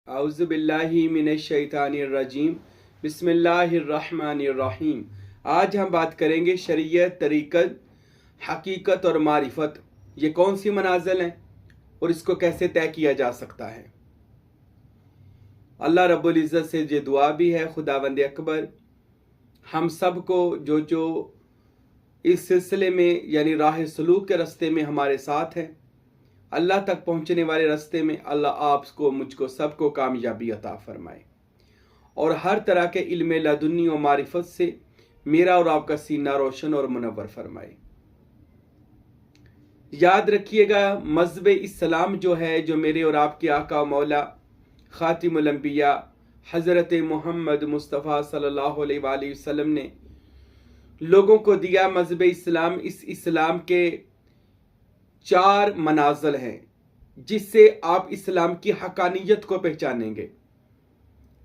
औज़ु बिल्लाहि मिनश शैतानिर रजीम। बिस्मिल्लाहिर्रहमानिर्रहीम। आज हम बात करेंगे शरीयत, तरीक़त, हकीकत और मारिफत, ये कौन सी मनाज़िल हैं और इसको कैसे तय किया जा सकता है। अल्लाह रब्बुल इज़्ज़त से ये दुआ भी है, खुदावंद अकबर हम सब को जो इस सिलसिले में यानी राह सलूक के रास्ते में हमारे साथ हैं, अल्लाह तक पहुँचने वाले रास्ते में अल्लाह आपको, मुझको, सबको कामयाबी अता फरमाए और हर तरह के इल्म लदुन्नी और मारिफत से मेरा और आपका सीना रोशन और मुनव्वर फरमाए। याद रखिएगा, मज़हब इस्लाम जो है, जो मेरे और आपके आका मौला ख़ातिमुल अंबिया हज़रत मोहम्मद मुस्तफ़ा सल्लल्लाहु अलैहि वसल्लम ने लोगों को दिया मज़हब इस्लाम, इस इस्लाम के 4 मनाज़िल हैं जिससे आप इस्लाम की हकानियत को पहचानेंगे।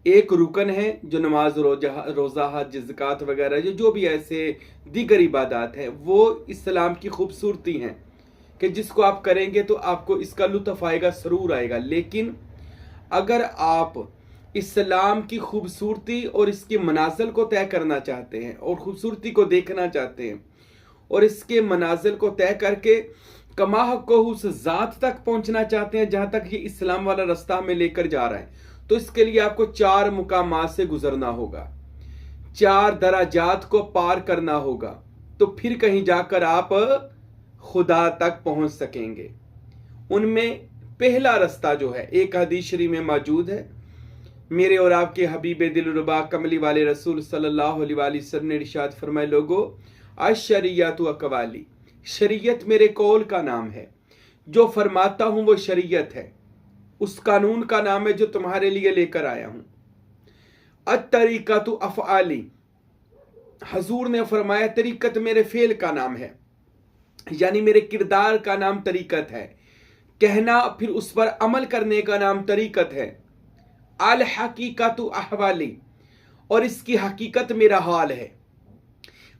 एक रुकन है जो नमाज, रोज़ा, हज, ज़कात वगैरह जो भी ऐसे दीगर इबादत हैं, वो इस्लाम की खूबसूरती हैं कि जिसको आप करेंगे तो आपको इसका लुत्फ़ आएगा, सरूर आएगा। लेकिन अगर आप इस्लाम की खूबसूरती और इसके मनाज़िल को तय करना चाहते हैं और खूबसूरती को देखना चाहते हैं और इसके मनाज़िल को तय करके कमाह को उस ज़ात तक पहुंचना चाहते हैं जहां तक ये इस्लाम वाला रास्ता हमें लेकर जा रहा है, तो इसके लिए आपको 4 मुकामात से गुजरना होगा, 4 दराजात को पार करना होगा, तो फिर कहीं जाकर आप खुदा तक पहुंच सकेंगे। उनमें पहला रास्ता जो है, एक हदीस शरीफ में मौजूद है, मेरे और आपके हबीब दिलरुबा कमली वाले रसूल सल्लल्लाहु अलैहि वसल्लम ने इरशाद फरमाया, लोगो अशरियतु अक़वाली, शरीयत मेरे कौल का नाम है, जो फरमाता हूं वो शरीयत है, उस कानून का नाम है जो तुम्हारे लिए लेकर आया हूं। अत्तरीक़तु अफ़आली, हजूर ने फरमाया तरीक़त मेरे फेल का नाम है, यानी मेरे किरदार का नाम तरीक़त है, कहना फिर उस पर अमल करने का नाम तरीक़त है। अल हकीकतु अहवाली, और इसकी हकीकत मेरा हाल है।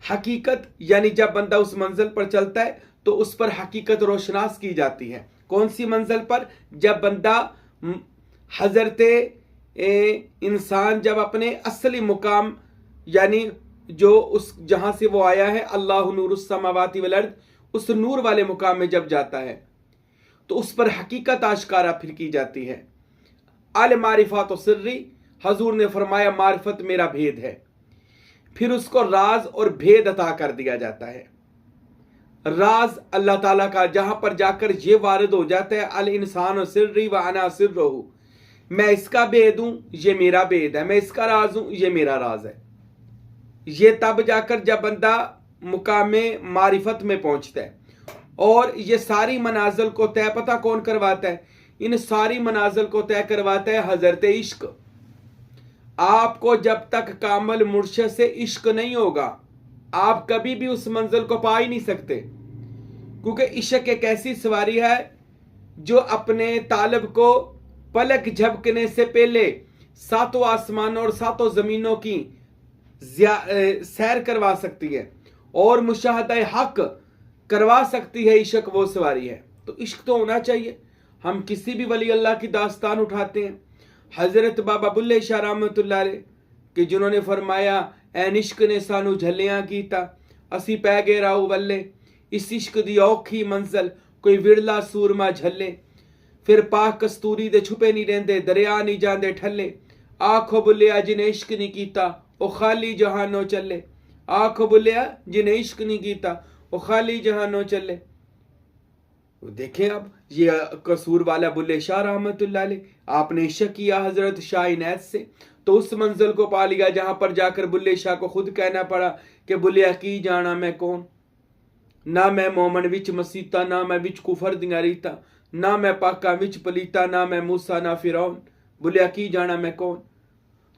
हकीकत यानी जब बंदा उस मंजिल पर चलता है तो उस पर हकीकत रोशनास की जाती है। कौन सी मंजिल पर? जब बंदा हजरत इंसान जब अपने असली मुकाम यानी जो उस जहां से वो आया है, अल्लाह नूरुस समावाति वल अर्द, उस नूर वाले मुकाम में जब जाता है तो उस पर हकीकत आश्कारा फिर की जाती है। अल मारिफत व सिर्री, हजूर ने फरमाया मारिफत मेरा भेद है। फिर उसको राज और भेद अता कर दिया जाता है। राज अल्लाह ताला का, जहां पर जाकर ये वारिद हो जाता है, अल इंसान सिर्री व अना सिर्रुहु, मैं इसका भेद हूं, ये मेरा भेद है, मैं इसका राज हूं, ये मेरा राज है। ये तब जाकर जब बंदा मुकामे मारिफत में पहुंचता है। और ये सारी मनाजिल को तय पता कौन करवाता है? इन सारी मनाजिल को तय करवाता है हजरत इश्क। आपको जब तक कामल मुर्शिद से इश्क नहीं होगा, आप कभी भी उस मंजिल को पा ही नहीं सकते, क्योंकि इश्क एक ऐसी सवारी है जो अपने तालब को पलक झपकने से पहले 7 आसमानों और 7 जमीनों की सैर करवा सकती है और मुशाहदा हक करवा सकती है। इश्क वो सवारी है, तो इश्क तो होना चाहिए। हम किसी भी वली अल्लाह की दास्तान उठाते हैं, हजरत बाबा बुल्ले शाह रहमतुल्लाह अलैह कि जिन्होंने फरमाया, ऐ इश्क ने सानू झलियां कीता, असी पै गए राहू वल्ले, इस इश्क दी औखी मंजिल कोई विरला सूरमा झल्ले, फिर पाक कस्तूरी दे छुपे नहीं रहंदे, दरिया नहीं जांदे ठल्ले, आखो बुलिया जिन्हें इश्क नहीं कीता ओ खाली जहानो चले, आखो बुलिया जिन्हें इश्क नहीं कीता ओ खाली जहानो चले। देखें अब ये कसूर वाला बुल्ले शाह रहमतुल्लाह अलैह, आपने इश्क किया हजरत शाह इनैत से, तो उस मंजिल को पा लिया जहां पर जाकर बुल्ले शाह को खुद कहना पड़ा कि बुलिया की जाना मैं कौन, ना मैं मोमन विच मसीता, ना मैं विच कुफर दियां रीता, ना मैं पाका विच पलीता, ना मैं मूसा ना फिरौन, बुलिया की जाना मैं कौन।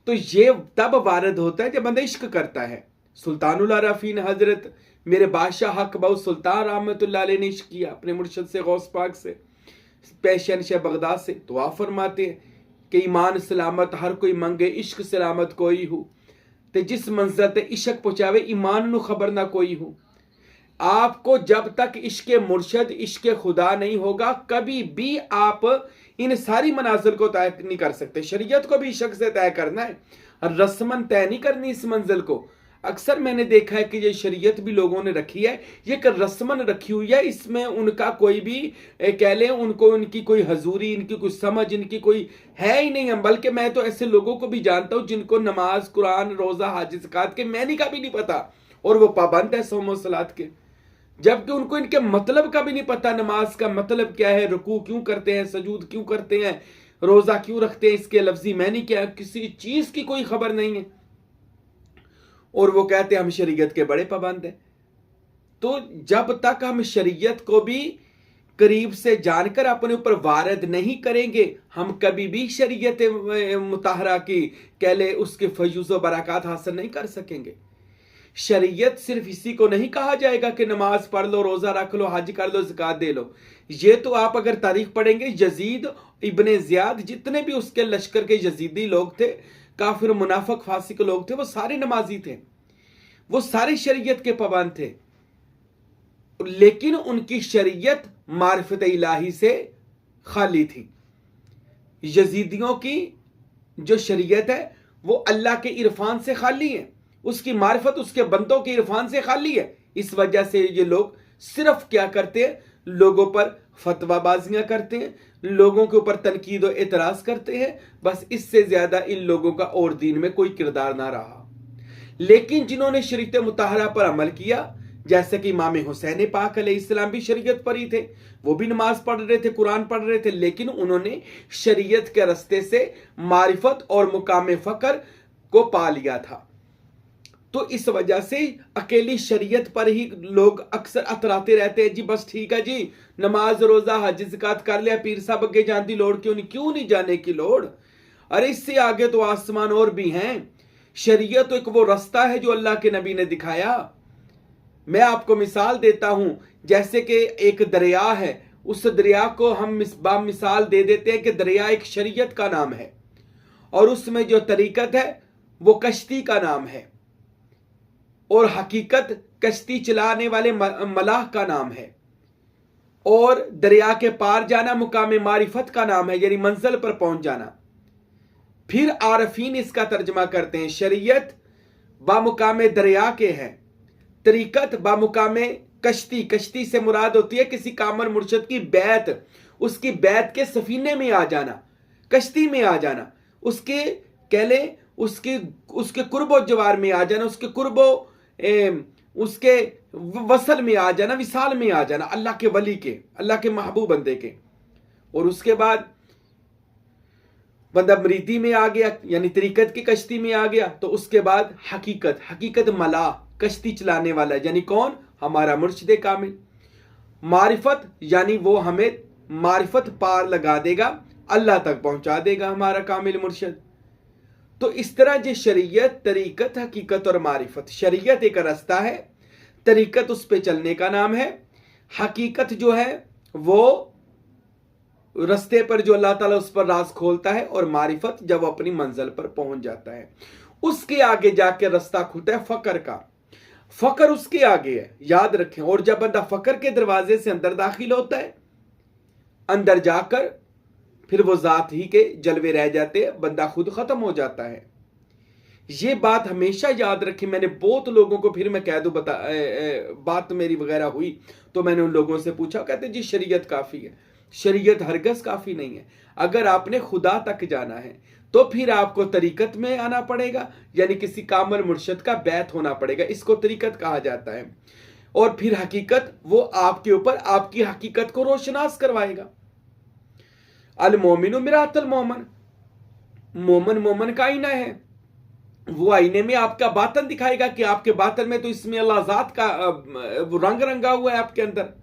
तो ये तब वारद होता है जब बंदा इश्क करता है। सुल्तानुल आरफीन हजरत मेरे बादशाह हक बहु सुल्तान रहमतुल्लाह अलैह ने इश्क किया अपने मुर्शिद से, गौस पाक से, पेशन शह बगदाद से, तो आप फरमाते हैं कि ईमान सलामत हर कोई मंगे, इश्क सलामत कोई हो, ते जिस मंजिल ते इश्क पहुंचावे ईमान नु खबर ना कोई हो। आपको जब तक इश्क मुर्शद, इश्क खुदा नहीं होगा, कभी भी आप इन सारी मनाजिल को तय नहीं कर सकते। शरीयत को भी शक से तय करना है और रस्मन तय नहीं करनी इस मंजिल को। अक्सर मैंने देखा है कि ये शरीयत भी लोगों ने रखी है, ये एक रस्मन रखी हुई है, इसमें उनका कोई भी कह लें उनको उनकी कोई हजूरी, इनकी कोई समझ, इनकी कोई है ही नहीं है। बल्कि मैं तो ऐसे लोगों को भी जानता हूं जिनको नमाज, कुरान, रोजा, हज, ज़कात के मैनी का भी नहीं पता और वो पाबंद है सौम और सलात के, जबकि उनको इनके मतलब का भी नहीं पता। नमाज का मतलब क्या है, रुकू क्यों करते हैं, सजूद क्यों करते हैं, रोजा क्यों रखते हैं, इसके लफ्जी मैनी क्या है, किसी चीज की कोई खबर नहीं है और वो कहते हैं हम शरीयत के बड़े पाबंद हैं। तो जब तक हम शरीयत को भी करीब से जानकर अपने ऊपर वारद नहीं करेंगे, हम कभी भी शरीयत मुताहरा की कह ले उसके फयूज़ व बरक़ात हासिल नहीं कर सकेंगे। शरीयत सिर्फ इसी को नहीं कहा जाएगा कि नमाज पढ़ लो, रोजा रख लो, हज कर लो, ज़कात दे लो। ये तो आप अगर तारीख पढ़ेंगे, यजीद इब्ने ज़ियाद जितने भी उसके लश्कर के यजीदी लोग थे, काफिर, मुनाफिक, फासिक लोग थे, वो सारे नमाजी थे, वो सारे शरीयत के पाबंद थे, लेकिन उनकी शरीयत मारिफत इलाही से खाली थी। यजीदियों की जो शरीयत है वो अल्लाह के इरफान से खाली है, उसकी मारिफत उसके बंदों के इरफान से खाली है। इस वजह से ये लोग सिर्फ क्या करते हैं, लोगों पर फतवाबाजियां करते हैं, लोगों के ऊपर तनकीद और एतराज करते हैं, बस इससे ज्यादा इन लोगों का और दीन में कोई किरदार ना रहा। लेकिन जिन्होंने शरीयत मुताहरा पर अमल किया, जैसे कि इमाम हुसैन पाक अलैहिस्सलाम भी शरीयत पर ही थे, वो भी नमाज पढ़ रहे थे, कुरान पढ़ रहे थे, लेकिन उन्होंने शरीयत के रास्ते से मारिफत और मुकाम फकर को पा लिया था। तो इस वजह से अकेली शरीयत पर ही लोग अक्सर अतराते रहते हैं, जी बस ठीक है जी, नमाज, रोजा, हज, ज़कात कर लिया, पीर साहब अगे जाने की लोड़ क्यों नहीं जाने की लोड़। अरे इससे आगे तो आसमान और भी हैं। शरीयत तो एक वो रास्ता है जो अल्लाह के नबी ने दिखाया। मैं आपको मिसाल देता हूं, जैसे कि एक दरिया है, उस दरिया को हम मिसाल दे देते हैं कि दरिया एक शरीयत का नाम है और उसमें जो तरीकत है वो कश्ती का नाम है और हकीकत कश्ती चलाने वाले मलाह का नाम है और दरिया के पार जाना मुकाम मारिफत का नाम है, यानी मंजिल पर पहुंच जाना। फिर आरफीन इसका तर्जमा करते हैं, शरीयत बामुकाम दरिया के है, तरीकत बामुकामे कश्ती, कश्ती से मुराद होती है किसी कामल मुर्शद की बैत, उसकी बैत के सफीने में आ जाना, कश्ती में आ जाना, उसके कह ले उसके कुर्बो जवार में आ जाना, उसके कुर्बो उसके वसल में आ जाना, विसाल में आ जाना, अल्लाह के वली के, अल्लाह के महबूब बंदे के। और उसके बाद बंदा मरीदी में आ गया, यानी तरीकत की कश्ती में आ गया, तो उसके बाद हकीकत, हकीकत मला, कश्ती चलाने वाला, यानी कौन, हमारा मुर्शिद कामिल। मारिफत यानी वो हमें मारिफत पार लगा देगा, अल्लाह तक पहुंचा देगा, हमारा कामिल मुर्शिद। तो इस तरह जो शरीयत, तरीकत, हकीकत और मारिफत, शरीयत एक रास्ता है, तरीकत उस पे चलने का नाम है, हकीकत जो है वो रास्ते पर जो अल्लाह ताला उस पर राज खोलता है, और मारिफत जब वो अपनी मंजिल पर पहुंच जाता है। उसके आगे जाके रास्ता खुलता है फकर का, फकर उसके आगे है, याद रखें। और जब बंदा फकर के दरवाजे से अंदर दाखिल होता है, अंदर जाकर फिर वो जात ही के जलवे रह जाते हैं, बंदा खुद खत्म हो जाता है। ये बात हमेशा याद रखें। मैंने बहुत लोगों को, फिर मैं कह दूं, बात मेरी वगैरह हुई तो मैंने उन लोगों से पूछा, कहते जी शरीयत काफी है। शरीयत हरगज काफी नहीं है। अगर आपने खुदा तक जाना है तो फिर आपको तरीकत में आना पड़ेगा, यानी किसी कामल मुर्शद का बैत होना पड़ेगा, इसको तरीकत कहा जाता है। और फिर हकीकत, वो आपके ऊपर आपकी हकीकत को रोशनास करवाएगा। अल मोमिनु मिरातल मोमन, मोमन मोमन का आईना है, वो आईने में आपका बातन दिखाएगा कि आपके बातन में तो इसमें अल्लाह ज़ात का रंग रंगा हुआ है आपके अंदर।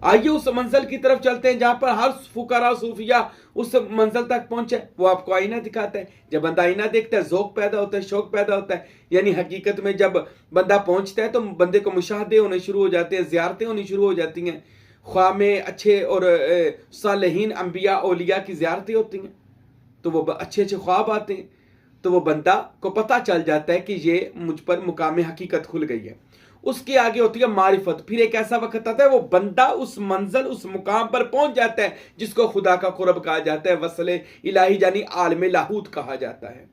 आइए उस मंजिल की तरफ चलते हैं जहां पर हर फुकरा सूफिया उस मंजिल तक पहुंचे। वो आपको आईना दिखाता है। जब बंदा आईना देखता है, ज़ौक़ पैदा होता है, शौक पैदा होता है। यानी हकीकत में जब बंदा पहुंचता है तो बंदे को मुशाहदे होने शुरू हो जाते हैं, ज़ियारतें होनी शुरू हो जाती हैं, ख्वाब में अच्छे और सालेहीन अंबिया औलिया की ज़ियारतें होती हैं, तो वो अच्छे अच्छे ख्वाब आते हैं। तो वो बंदा को पता चल जाता है कि ये मुझ पर मुकाम हकीकत खुल गई है। उसके आगे होती है मारिफत। फिर एक ऐसा वक्त आता है वो बंदा उस मंजिल उस मुकाम पर पहुंच जाता है जिसको खुदा का कुर्ब कहा जाता है, वसले इलाही यानी आलम लाहूत कहा जाता है।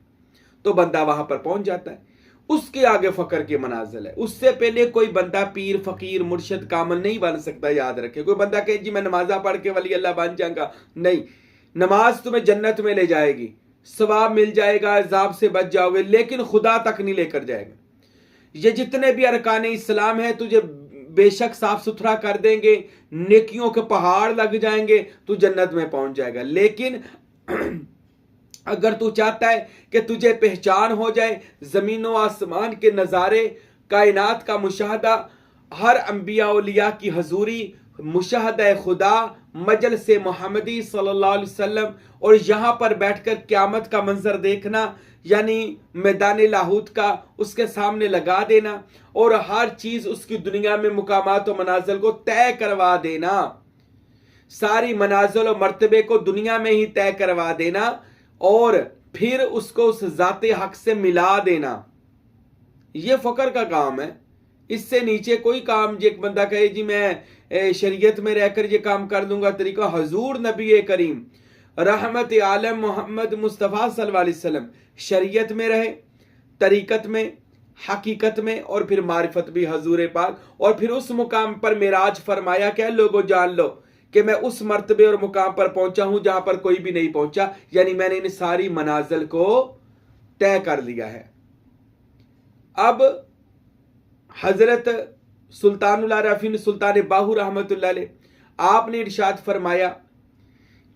तो बंदा वहां पर पहुंच जाता है। उसके आगे फकर की मनाजिल है। उससे पहले कोई बंदा पीर फकीर मुर्शिद कामल नहीं बन सकता। याद रखे, कोई बंदा कहे जी मैं नमाजा पढ़ के वली अल्लाह बन जाऊंगा, नहीं। नमाज तुम्हें जन्नत में ले जाएगी, सवाब मिल जाएगा, अजाब से बच जाओगे, लेकिन खुदा तक नहीं लेकर जाएगा। ये जितने भी अरकान इस्लाम है तुझे बेशक साफ सुथरा कर देंगे, नेकियों के पहाड़ लग जाएंगे, तू जन्नत में पहुंच जाएगा। लेकिन अगर तू चाहता है कि तुझे पहचान हो जाए, जमीनों आसमान के नज़ारे, कायनात का मुशाहदा, हर अंबिया औलिया की हजूरी, मुशाहदा खुदा, मजलिस मोहम्मदी सल्लल्लाहु अलैहि वसल्लम, और यहाँ पर बैठकर क़यामत का मंजर देखना, यानी मैदान लाहूत का उसके सामने लगा देना और हर चीज़ उसकी दुनिया में मुकामात और मनाजिल को तय करवा देना, सारी मनाजिल और मर्तबे को दुनिया में ही तय करवा देना और फिर उसको उस ज़ाते हक से मिला देना, ये फ़क्र का काम है। इससे नीचे कोई काम जो एक बंदा कहे जी मैं शरीयत में रहकर ये काम कर दूंगा, तरीका हजूर नबी करीम रहमत आलम मोहम्मद मुस्तफ़ा सल्लल्लाहु अलैहि वसल्लम शरीयत में रहे, तरीकत में, हकीकत में और फिर मारिफत भी हजूर पाक, और फिर उस मुकाम पर मेराज फरमाया क्या लोगों जान लो कि मैं उस मर्तबे और मुकाम पर पहुंचा हूं जहां पर कोई भी नहीं पहुंचा, यानी मैंने इन सारी मनाजिल को तय कर लिया है। अब हजरत सुल्तानुल आरफीन सुल्तान बाहू रहमतुल्लाह अलैह आपने इरशाद फरमाया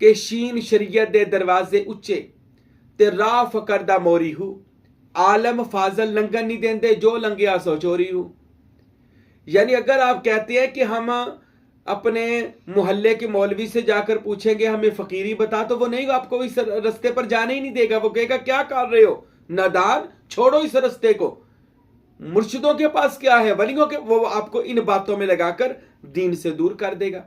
कि शीन शरीयत दे दरवाजे उच्चे ते राह फकर दा मोरी हूं, आलम फाजल लंघन नहीं देंदे जो लंघिया सो चोरी हूं। यानी अगर आप कहते हैं कि हम अपने मोहल्ले के मौलवी से जाकर पूछेंगे हमें फकीरी बता, तो वो नहीं, आपको इस रास्ते पर जाने ही नहीं देगा। वो कहेगा क्या कर रहे हो नादान, छोड़ो इस रास्ते को, मुर्शिदों के पास क्या है, वलियों के, वो आपको इन बातों में लगाकर दीन से दूर कर देगा।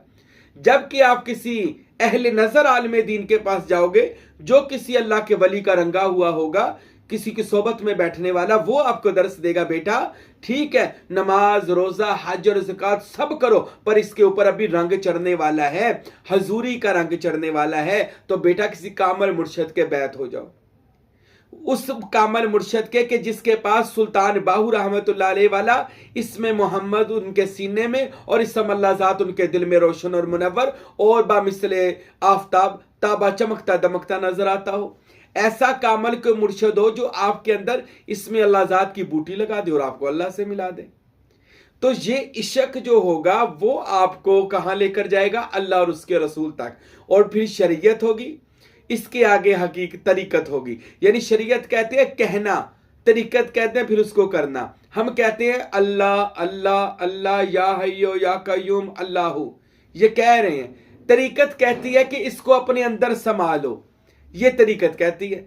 जबकि आप किसी अहले नजर आलम दीन के पास जाओगे जो किसी अल्लाह के वली का रंगा हुआ होगा, किसी की सोबत में बैठने वाला, वो आपको दर्स देगा बेटा ठीक है नमाज रोजा हज और ज़कात सब करो, पर इसके ऊपर अभी रंग चढ़ने वाला है, हजूरी का रंग चढ़ने वाला है, तो बेटा किसी कामल मुर्शिद के बैत हो जाओ, उस कामल मुर्शिद के जिसके पास सुल्तान बाहू रहमतुल्लाह अलैह वाला इसमें मोहम्मद उनके सीने में और इसम अल्लाह ज़ात उनके दिल में रोशन और मुनव्वर और बामिसले आफताब ताबा चमकता दमकता नजर आता हो। ऐसा कामल के मुर्शिद हो जो आपके अंदर इसमें अल्लाह ज़ात की बूटी लगा दे और आपको अल्लाह से मिला दे। तो ये इश्क जो होगा वो आपको कहां लेकर जाएगा, अल्लाह और उसके रसूल तक। और फिर शरीयत होगी, इसके आगे हकीकत तरीकत होगी। यानी शरीयत कहते हैं कहना, तरीकत कहते हैं फिर उसको करना। हम कहते हैं अल्लाह अल्लाह अल्लाह या हय्यो या कय्यूम अल्लाहु, ये कह रहे हैं। तरीकत कहती है कि इसको अपने अंदर संभालो, ये तरीकत कहती है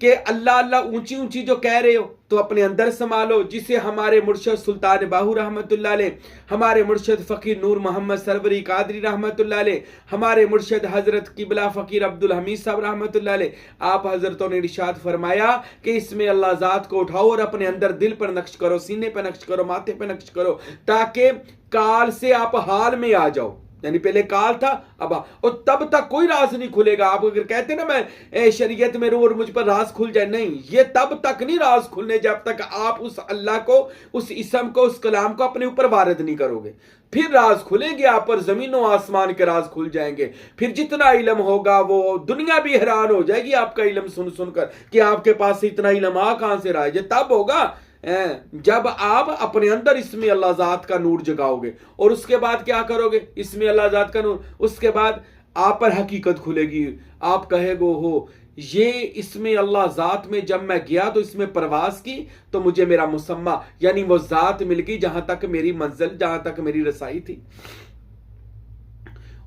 कि अल्लाह अल्लाह ऊंची ऊंची जो कह रहे हो तो अपने अंदर संभालो, जिसे हमारे मुर्शिद सुल्तान बाहू रहमतुल्लाह अलैह, हमारे मुर्शिद फ़कीर नूर मोहम्मद सरवरी कादरी रहमतुल्लाह अलैह, हमारे मुर्शिद हजरत किबला फ़कीर अब्दुल हमीद साहब रहमतुल्लाह अलैह, आप हजरतों ने इरशाद फरमाया कि इसमें अल्लाह ज़ात को उठाओ और अपने अंदर दिल पर नक्श करो, सीने पर नक्श करो, माथे पर नक्श करो, ताकि काल से आप हाल में आ जाओ। यानी पहले काल था अब, और तब तक कोई राज नहीं खुलेगा। आप अगर कहते ना मैं शरीयत में रहूं और मुझ पर राज खुल जाए, नहीं, ये तब तक नहीं राज खुलने जब तक आप उस अल्लाह को, उस इसम को, उस कलाम को अपने ऊपर वारिद नहीं करोगे। फिर राज खुलेंगे आप पर, जमीनों आसमान के राज खुल जाएंगे। फिर जितना इल्म होगा वो दुनिया भी हैरान हो जाएगी आपका इल्म सुन सुनकर कि आपके पास से इतना इल्म आ कहां से रहा है। ये तब होगा जब आप अपने अंदर इसमें अल्लाह ज़ात का नूर जगाओगे। और उसके बाद क्या करोगे, इसमें अल्लाह ज़ात का नूर, उसके बाद आप पर हकीकत खुलेगी। आप कहेगो हो ये इसमें अल्लाह ज़ात में जब मैं गया तो इसमें परवास की तो मुझे मेरा मुसम्मा यानी वो ज़ात मिल गई जहां तक मेरी मंजिल, जहां तक मेरी रसाई थी।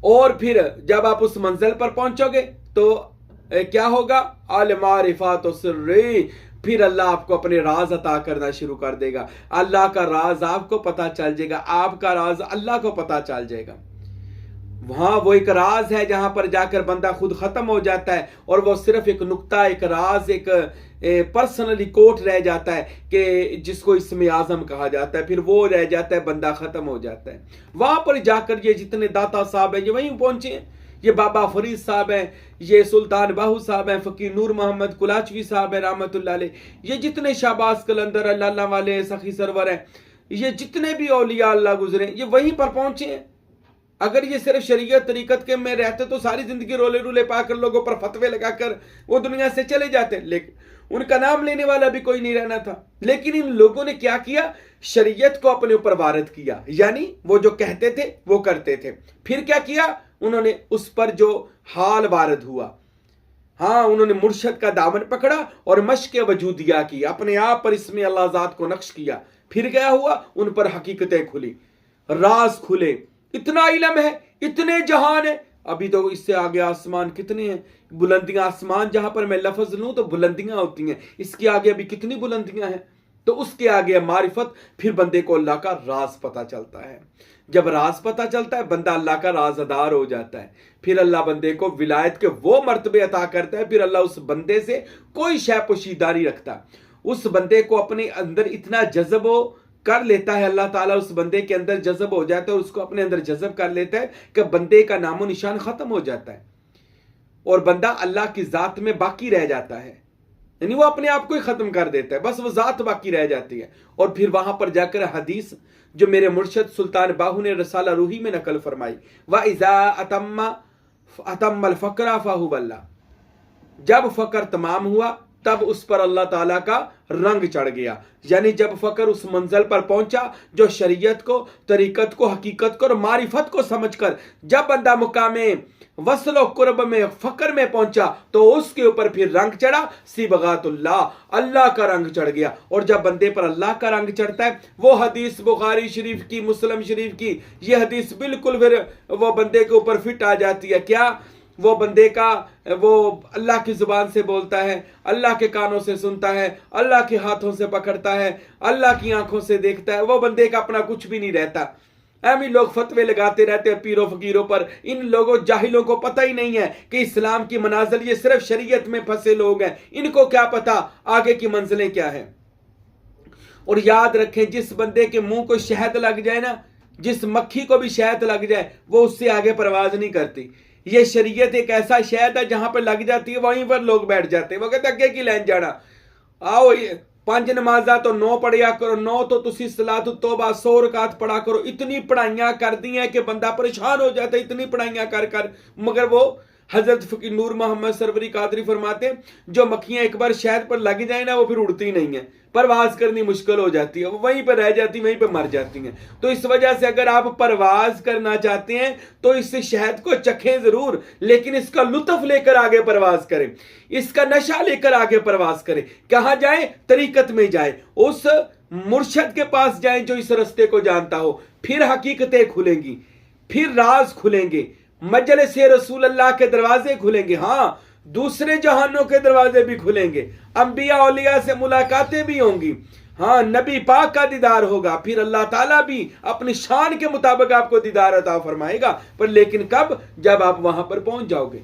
और फिर जब आप उस मंजिल पर पहुंचोगे तो क्या होगा, अल मारिफात सिर्री, फिर अल्लाह आपको अपने राज अता करना शुरू कर देगा। अल्लाह का राज आपको पता चल जाएगा, आपका राज अल्लाह को पता चल जाएगा। वहां वो एक राज है जहां पर जाकर बंदा खुद खत्म हो जाता है और वो सिर्फ एक नुक्ता, एक राज, एक पर्सनली कोट रह जाता है कि जिसको इसमें आजम कहा जाता है, फिर वो रह जाता है, बंदा खत्म हो जाता है। वहां पर जाकर ये जितने दाता साहब हैं ये वहीं पहुंचे हैं, ये बाबा फरीद साहब हैं, ये सुल्तान बाहू साहब हैं, फकीर नूर मोहम्मद कुलाचवी साहब हैं रहमतुल्लाह अलैह, ये जितने शाहबाज कलंदर अल्लाह वाले सखी सरवर हैं, ये जितने भी औलिया अल्लाह गुजरे ये वहीं पर पहुंचे हैं। अगर ये सिर्फ शरीयत तरीकत के में रहते तो सारी जिंदगी रोले रूले पाकर लोगों पर फतवे लगाकर वो दुनिया से चले जाते, लेकिन उनका नाम लेने वाला भी कोई नहीं रहना था। लेकिन इन लोगों ने क्या किया, शरीयत को अपने ऊपर वारिद किया, यानी वो जो कहते थे वो करते थे। फिर क्या किया उन्होंने, उस पर जो हाल वारिद हुआ, हाँ उन्होंने मुर्शद का दामन पकड़ा और मश्क वजूदिया की, अपने आप पर इसमें अल्लाह ज़ात को नक्श किया। फिर क्या हुआ, उन पर हकीकतें खुली, राज खुले, इतना इल्म है, इतने जहान है। अभी तो इससे आगे आसमान कितने हैं, बुलंदियां, आसमान जहां पर मैं लफ्ज लूं तो बुलंदियां होती हैं, इसके आगे अभी कितनी बुलंदियां हैं। तो उसके आगे मारिफत, फिर बंदे को अल्लाह का राज पता चलता है। जब राज पता चलता है बंदा अल्लाह का राजदार हो जाता है, फिर अल्लाह बंदे को विलायत के वो मर्तबे अता करता है। फिर अल्लाह उस बंदे से कोई शय पोशीदा नहीं रखता, उस बंदे को अपने अंदर इतना जज्ब कर लेता है, अल्लाह ताला उस बंदे के अंदर जज्ब हो जाता है, उसको अपने अंदर जज्ब कर लेता है कि बंदे का नामो निशान खत्म हो जाता है और बंदा अल्लाह की जात में बाकी रह जाता है, यानी वो अपने आप को ही खत्म कर देता है, बस वो जात बाकी रह जाती है। और फिर वहां पर जाकर हदीस जो मेरे मुर्शद सुल्तान बाहू ने रसाला रूही में नकल फरमाई, व इज़ा अतम्मल फकरा फाहु वल्ला, जब फकर तमाम हुआ तब उस पर अल्लाह ताला का रंग चढ़ गया। यानी जब फकर उस मंजिल पर पहुंचा जो शरीयत को, तरीकत को, हकीकत को और मारिफत को समझकर जब बंदा मुकामे वस्ल कुर्ब में, फकर में पहुंचा तो उसके ऊपर फिर रंग चढ़ा, सिबगातुल्लाह, अल्लाह का रंग चढ़ गया। और जब बंदे पर अल्लाह का रंग चढ़ता है, वो हदीस बुखारी शरीफ की, मुस्लिम शरीफ की ये हदीस बिल्कुल फिर वो बंदे के ऊपर फिट आ जाती है। क्या, वो बंदे का, वो अल्लाह की जुबान से बोलता है, अल्लाह के कानों से सुनता है, अल्लाह के हाथों से पकड़ता है, अल्लाह की आंखों से देखता है, वो बंदे का अपना कुछ भी नहीं रहता। ऐसे लोग फतवे लगाते रहते हैं पीरों फकीरों पर, इन लोगों जाहिलों को पता ही नहीं है कि इस्लाम की मनाजिल ये सिर्फ शरीयत में फंसे लोग हैं, इनको क्या पता आगे की मंजिलें क्या है। और याद रखें, जिस बंदे के मुंह को शहद लग जाए ना, जिस मक्खी को भी शहद लग जाए वो उससे आगे परवाज नहीं करती। ये शरीयत एक ऐसा शहद है जहां पर लग जाती है वहीं पर लोग बैठ जाते हैं, वो कहते अगे की लैन जाना, आओ ये 5 नमाजा तो 9 पढ़िया करो, 9 तो तुसी सलात तौबा 100 रकात पढ़ा करो। इतनी पढ़ाइयां कर दी हैं कि बंदा परेशान हो जाता है, इतनी पढ़ाइयां कर कर, मगर वो हजरत फकीर नूर मोहम्मद सरवरी कादरी फरमाते जो मक्खियां एक बार शहद पर लग जाए ना वो फिर उड़ती नहीं है, परवाज करनी मुश्किल हो जाती है, वो वहीं पर रह जाती, वहीं पर मर जाती हैं। तो इस वजह से अगर आप परवाज करना चाहते हैं तो इस शहद को चखें जरूर, लेकिन इसका लुत्फ लेकर आगे परवाज करें, इसका नशा लेकर आगे परवाज करें। कहां जाए, तरीकत में जाए, उस मुर्शद के पास जाए जो इस रस्ते को जानता हो, फिर हकीकतें खुलेंगी, फिर राज खुलेंगे, मजलिस रसूल अल्लाह के दरवाजे खुलेंगे, हाँ दूसरे जहानों के दरवाजे भी खुलेंगे, अंबिया औलिया से मुलाकातें भी होंगी, हाँ नबी पाक का दीदार होगा, फिर अल्लाह ताला भी अपनी शान के मुताबिक आपको दीदार अता फरमाएगा। पर लेकिन कब, जब आप वहां पर पहुंच जाओगे।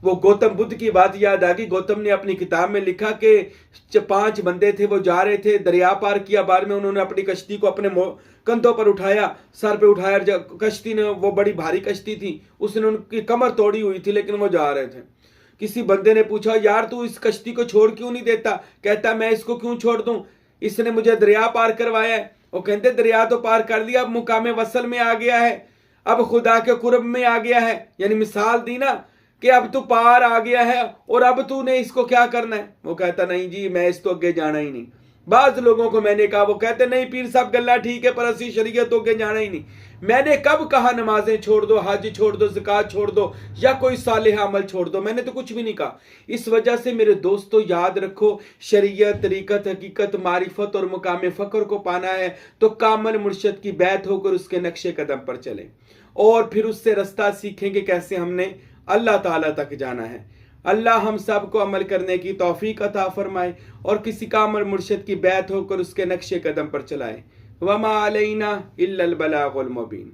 वो गौतम बुद्ध की बात याद आ गई। गौतम ने अपनी किताब में लिखा कि 5 बंदे थे, वो जा रहे थे, दरिया पार किया, बाद में उन्होंने अपनी कश्ती को अपने कंधों पर उठाया, सर पे उठाया, कश्ती ने, वो बड़ी भारी कश्ती थी, उसने उनकी कमर तोड़ी हुई थी, लेकिन वो जा रहे थे। किसी बंदे ने पूछा, यार तू इस कश्ती को छोड़ क्यों नहीं देता? कहता मैं इसको क्यों छोड़ दूं, इसने मुझे दरिया पार करवाया है। वो कहते दरिया तो पार कर लिया, अब मुकामे वसल में आ गया है, अब खुदा के कुर्ब में आ गया है, यानी मिसाल दी ना कि अब तू पार आ गया है और अब तूने इसको क्या करना है। वो कहता नहीं जी मैं इस तो अगे जाना ही नहीं। बाज लोगों को मैंने कहा, वो कहते नहीं पीर साहब गल्ला ठीक है पर असी शरीयत तो अगे जाना ही नहीं। मैंने कब कहा नमाजें छोड़ दो, हाजी छोड़ दो, ज़कात छोड़ दो या कोई सालेह अमल छोड़ दो? मैंने तो कुछ भी नहीं कहा। इस वजह से मेरे दोस्तों याद रखो, शरीयत, तरीकत, हकीकत, मारिफत और मुकाम फ़क्र को पाना है तो कामल मुर्शद की बैत होकर उसके नक्शे कदम पर चलें और फिर उससे रास्ता सीखेंगे कैसे हमने अल्लाह ताला तक जाना है। अल्लाह हम सब को अमल करने की तौफीक अता फरमाए और किसी कामल मुर्शद की बैत होकर उसके नक्शे कदम पर चलाए। वमा अलैना इल्लल बलागुल मुबीन।